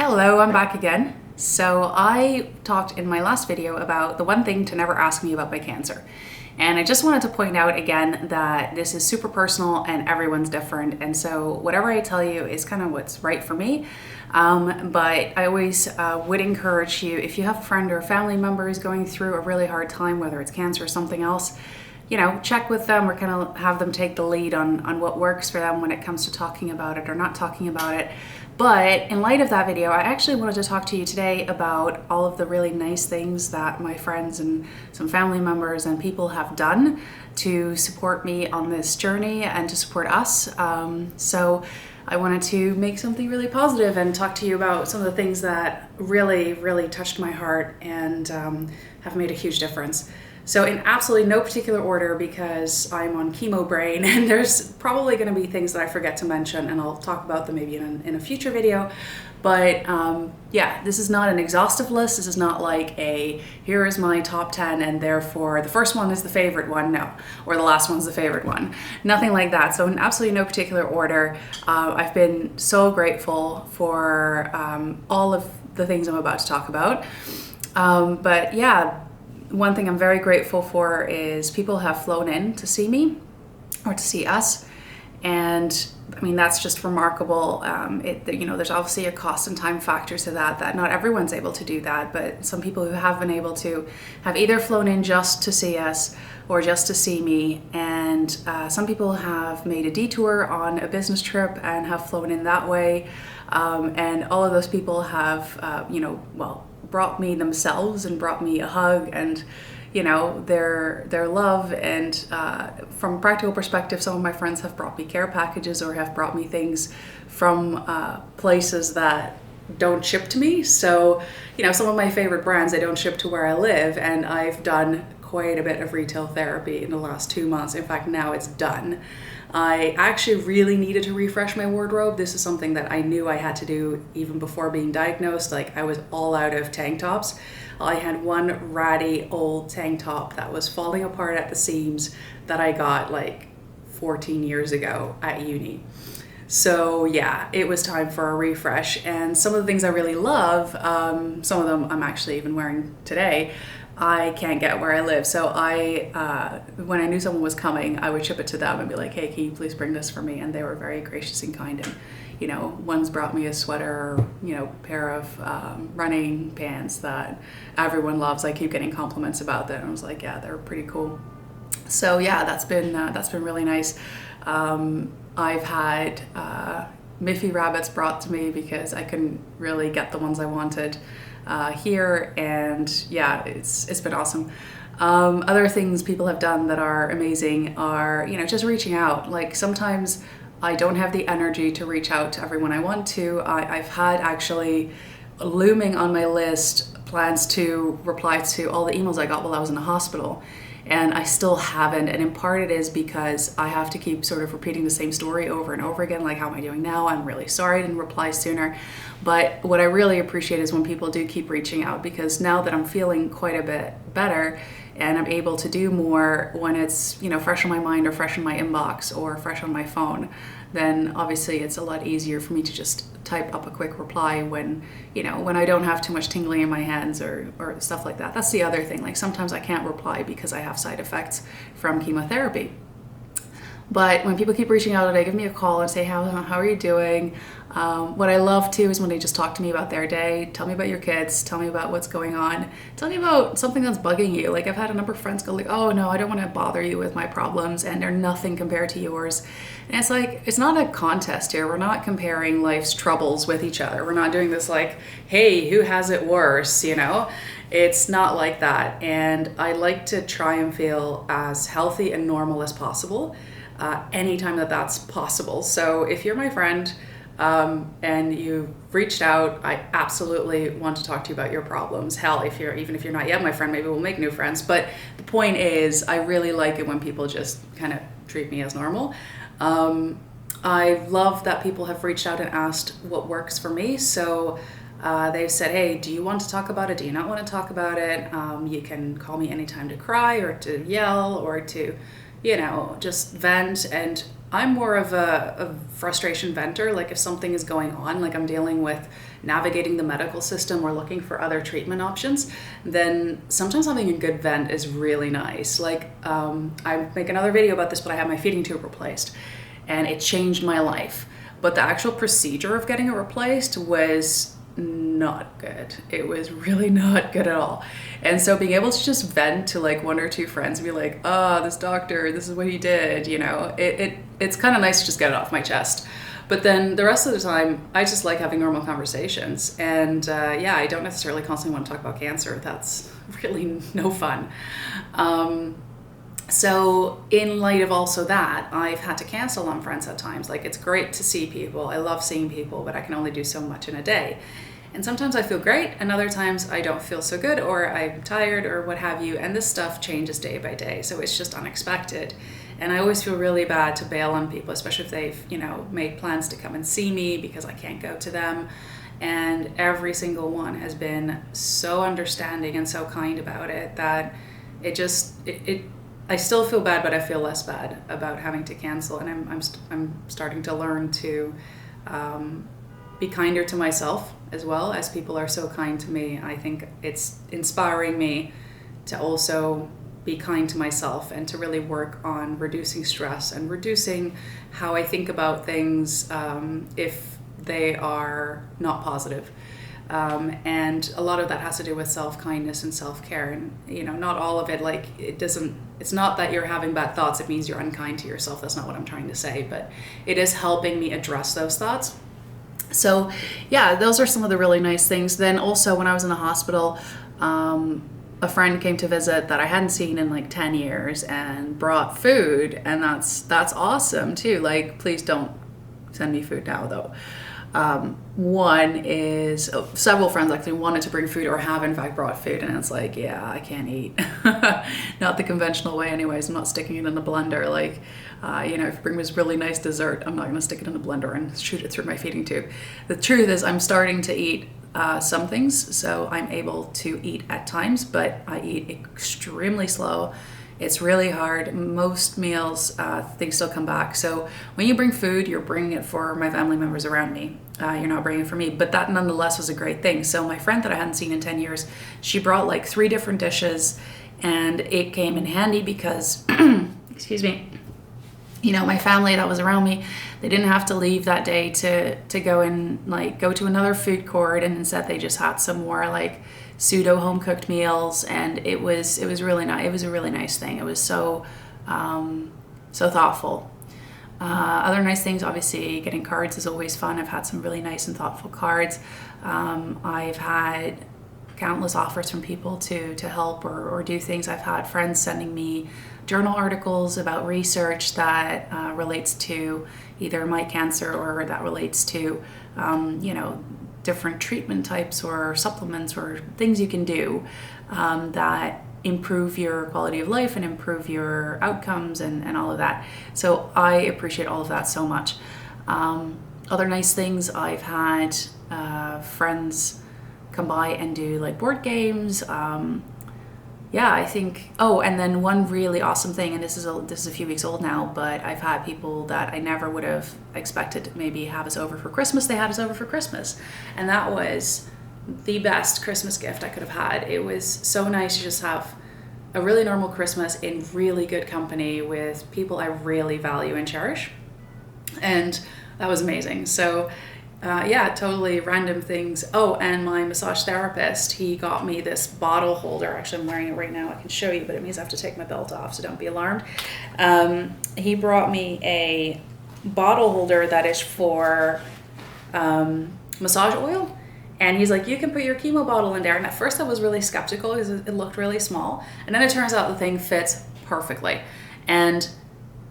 Hello, I'm back again. So I talked in my last video about the one thing to never ask me about my cancer. And I just wanted to point out again that this is super personal and everyone's different. And so whatever I tell you is kind of what's right for me. But I always would encourage you, if you have a friend or a family member who's going through a really hard time, whether it's cancer or something else, check with them or kind of have them take the lead on what works for them when it comes to talking about it or not talking about it. But in light of that video, I actually wanted to talk to you today about all of the really nice things that my friends and some family members and people have done to support me on this journey and to support us. So I wanted to make something really positive and talk to you about some of the things that really, really touched my heart and have made a huge difference. So in absolutely no particular order, because I'm on chemo brain and there's probably going to be things that I forget to mention, and I'll talk about them maybe in a future video. But yeah, this is not an exhaustive list. This is not like here is my top 10 and therefore the first one is the favorite one, no, or the last one's the favorite one. Nothing like that. So in absolutely no particular order, I've been so grateful for all of the things I'm about to talk about. But yeah, one thing I'm very grateful for is people have flown in to see me or to see us. And I mean, that's just remarkable. There's obviously a cost and time factor to that not everyone's able to do that, but some people who have been able to have either flown in just to see us or just to see me. And some people have made a detour on a business trip and have flown in that way. And all of those people have, brought me themselves and brought me a hug and their love. And from a practical perspective, some of my friends have brought me care packages or have brought me things from places that don't ship to me. So some of my favorite brands, they don't ship to where I live, and I've done quite a bit of retail therapy in the last 2 months. In fact, now it's done. I actually really needed to refresh my wardrobe. This is something that I knew I had to do even before being diagnosed. Like, I was all out of tank tops. I had one ratty old tank top that was falling apart at the seams that I got like 14 years ago at uni. So yeah, it was time for a refresh. And some of the things I really love, some of them I'm actually even wearing today, I can't get where I live. So when I knew someone was coming, I would ship it to them and be like, hey, can you please bring this for me? And they were very gracious and kind. And, one's brought me a sweater, pair of running pants that everyone loves. I keep getting compliments about them. I was like, yeah, they're pretty cool. So yeah, that's been really nice. I've had Miffy rabbits brought to me because I couldn't really get the ones I wanted here, and yeah, it's been awesome. Other things people have done that are amazing are just reaching out. Like, sometimes I don't have the energy to reach out to everyone I want to. I've had actually looming on my list plans to reply to all the emails I got while I was in the hospital, and I still haven't. And in part it is because I have to keep sort of repeating the same story over and over again, like, how am I doing now? I'm really sorry I didn't reply sooner. But what I really appreciate is when people do keep reaching out, because now that I'm feeling quite a bit better and I'm able to do more when it's fresh on my mind or fresh in my inbox or fresh on my phone, then obviously it's a lot easier for me to just type up a quick reply when I don't have too much tingling in my hands or stuff like that. That's the other thing. Like, sometimes I can't reply because I have side effects from chemotherapy. But when people keep reaching out, they give me a call and say, how are you doing? What I love too is when they just talk to me about their day. Tell me about your kids. Tell me about what's going on. Tell me about something that's bugging you. Like, I've had a number of friends go like, oh no, I don't want to bother you with my problems, and they're nothing compared to yours. And it's like, it's not a contest here. We're not comparing life's troubles with each other. We're not doing this like, hey, who has it worse? It's not like that. And I like to try and feel as healthy and normal as possible anytime that's possible. So if you're my friend and you've reached out, I absolutely want to talk to you about your problems. Hell, even if you're not yet my friend, maybe we'll make new friends. But the point is, I really like it when people just kind of treat me as normal. I love that people have reached out and asked what works for me. So they've said, hey, do you want to talk about it? Do you not want to talk about it? You can call me anytime to cry or to yell or to just vent. And I'm more of a frustration venter. Like if something is going on, like I'm dealing with navigating the medical system or looking for other treatment options, then sometimes having a good vent is really nice. Like I make another video about this, but I had my feeding tube replaced and it changed my life. But the actual procedure of getting it replaced was not good. It was really not good at all. And so being able to just vent to like one or two friends and be like, oh, this doctor, this is what he did, you know, it's kind of nice to just get it off my chest. But then the rest of the time, I just like having normal conversations. And yeah, I don't necessarily constantly want to talk about cancer. That's really no fun. So in light of also that, I've had to cancel on friends at times. Like it's great to see people. I love seeing people, but I can only do so much in a day. And sometimes I feel great and other times I don't feel so good or I'm tired or what have you. And this stuff changes day by day. So it's just unexpected. And I always feel really bad to bail on people, especially if they've, you know, made plans to come and see me because I can't go to them. And every single one has been so understanding and so kind about it that I still feel bad, but I feel less bad about having to cancel. And I'm starting to learn to be kinder to myself as well, as people are so kind to me. I think it's inspiring me to also be kind to myself and to really work on reducing stress and reducing how I think about things if they are not positive. And a lot of that has to do with self-kindness and self-care, and you know, not all of it, like it's not that you're having bad thoughts, it means you're unkind to yourself. That's not what I'm trying to say, but it is helping me address those thoughts. So yeah, those are some of the really nice things. Then also when I was in the hospital, a friend came to visit that I hadn't seen in like 10 years and brought food, and that's awesome too. Like, please don't send me food now though. One is several friends actually wanted to bring food or have in fact brought food, and it's like, yeah, I can't eat. Not the conventional way anyways. I'm not sticking it in a blender. Like, you know, if you bring this really nice dessert, I'm not going to stick it in a blender and shoot it through my feeding tube. The truth is I'm starting to eat some things, so I'm able to eat at times, but I eat extremely slow. It's really hard. Most meals, things still come back. So when you bring food, you're bringing it for my family members around me. You're not bringing it for me, but that nonetheless was a great thing. So my friend that I hadn't seen in 10 years, she brought like 3 different dishes, and it came in handy because, excuse me, you know, my family that was around me, they didn't have to leave that day to go and like go to another food court, and instead they just had some more like pseudo home cooked meals, and it was really nice. It was a really nice thing. It was so thoughtful. Other nice things, obviously getting cards is always fun. I've had some really nice and thoughtful cards. I've had countless offers from people to help or do things. I've had friends sending me journal articles about research that relates to either my cancer or that relates to you know, different treatment types or supplements or things you can do that improve your quality of life and improve your outcomes and all of that. So I appreciate all of that so much. Other nice things, I've had friends come by and do like board games. Yeah, I think, oh, and then one really awesome thing, and this is a few weeks old now, but I've had people that I never would have expected to maybe have us over for Christmas. They had us over for Christmas, and that was the best Christmas gift I could have had. It was so nice to just have a really normal Christmas in really good company with people I really value and cherish, and that was amazing. So yeah, totally random things. Oh, and my massage therapist, he got me this bottle holder. Actually, I'm wearing it right now. I can show you, but it means I have to take my belt off, so don't be alarmed. He brought me a bottle holder that is for massage oil. And he's like, you can put your chemo bottle in there. And at first I was really skeptical because it looked really small. And then it turns out the thing fits perfectly. And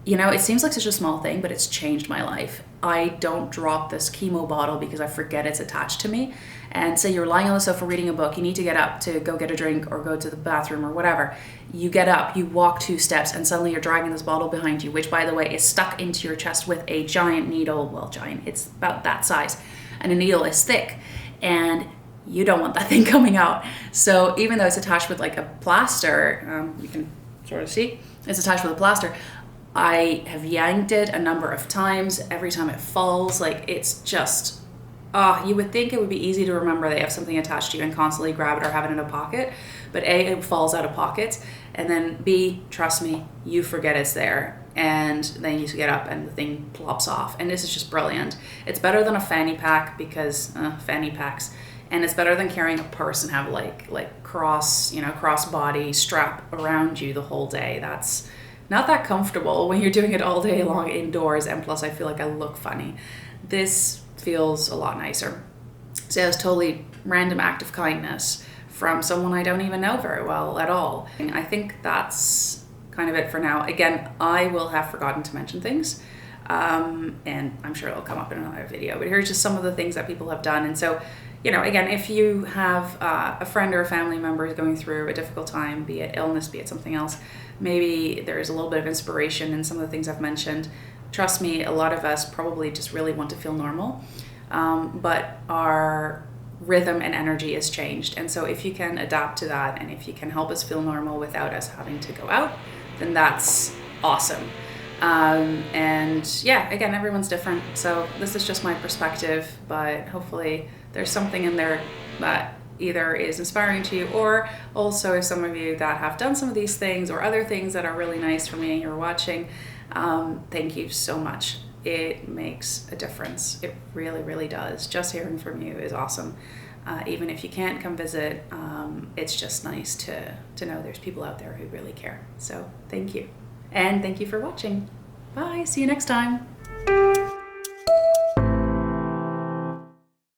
you know, it seems like such a small thing, but it's changed my life. I don't drop this chemo bottle because I forget it's attached to me. And say you're lying on the sofa reading a book, you need to get up to go get a drink or go to the bathroom or whatever. You get up, you walk 2 steps, and suddenly you're dragging this bottle behind you, which, by the way, is stuck into your chest with a giant needle. Well, giant, it's about that size. And the needle is thick. And you don't want that thing coming out. So even though it's attached with like a plaster, you can sort of see, it's attached with a plaster, I have yanked it a number of times. Every time it falls, like it's just, you would think it would be easy to remember that you have something attached to you and constantly grab it or have it in a pocket. But A, it falls out of pockets. And then B, trust me, you forget it's there. And then you get up and the thing plops off. And this is just brilliant. It's better than a fanny pack because fanny packs. And it's better than carrying a purse and have like cross body strap around you the whole day. That's not that comfortable when you're doing it all day long indoors. And plus I feel like I look funny. This feels a lot nicer. So it's totally random act of kindness from someone I don't even know very well at all. And I think that's kind of it for now. Again, I will have forgotten to mention things. And I'm sure it'll come up in another video, but here's just some of the things that people have done. And so, again, if you have a friend or a family member going through a difficult time, be it illness, be it something else, maybe there's a little bit of inspiration in some of the things I've mentioned. Trust me, a lot of us probably just really want to feel normal, but our rhythm and energy is changed. And so if you can adapt to that, and if you can help us feel normal without us having to go out, then that's awesome. And yeah, again, everyone's different. So this is just my perspective, but hopefully there's something in there that either is inspiring to you, or also some of you that have done some of these things or other things that are really nice for me and you're watching. Thank you so much. It makes a difference. It really, really does. Just hearing from you is awesome. Even if you can't come visit, it's just nice to know there's people out there who really care. So thank you. And thank you for watching. Bye. See you next time.